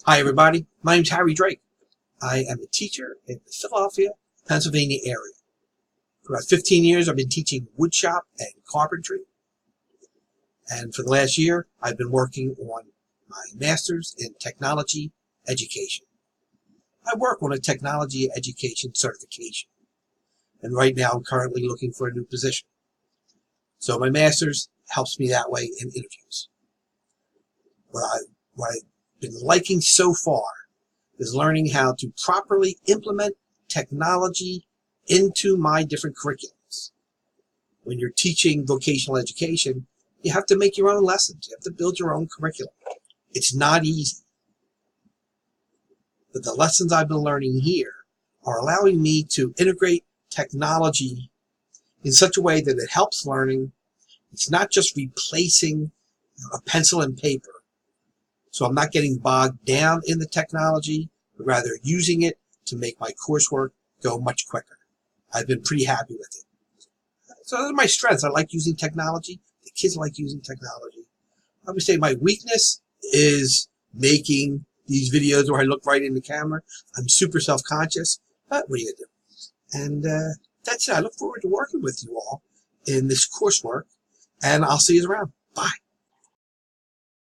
Hi everybody, my name's Harry Drake. I am a teacher in the Philadelphia, Pennsylvania area. For about 15 years I've been teaching woodshop and carpentry. And for the last year I've been working on my master's in technology education. I work on a technology education certification. And right now I'm currently looking for a new position. So my master's helps me that way in interviews. What I've been liking so far is learning how to properly implement technology into my different curriculums. When you're teaching vocational education, you have to make your own lessons. You have to build your own curriculum. It's not easy. But the lessons I've been learning here are allowing me to integrate technology in such a way that it helps learning. It's not just replacing a pencil and paper. So I'm not getting bogged down in the technology, but rather using it to make my coursework go much quicker. I've been pretty happy with it. So those are my strengths. I like using technology. The kids like using technology. I would say my weakness is making these videos where I look right in the camera. I'm super self-conscious, but what are you going to do? And that's it. I look forward to working with you all in this coursework, and I'll see you around. Bye.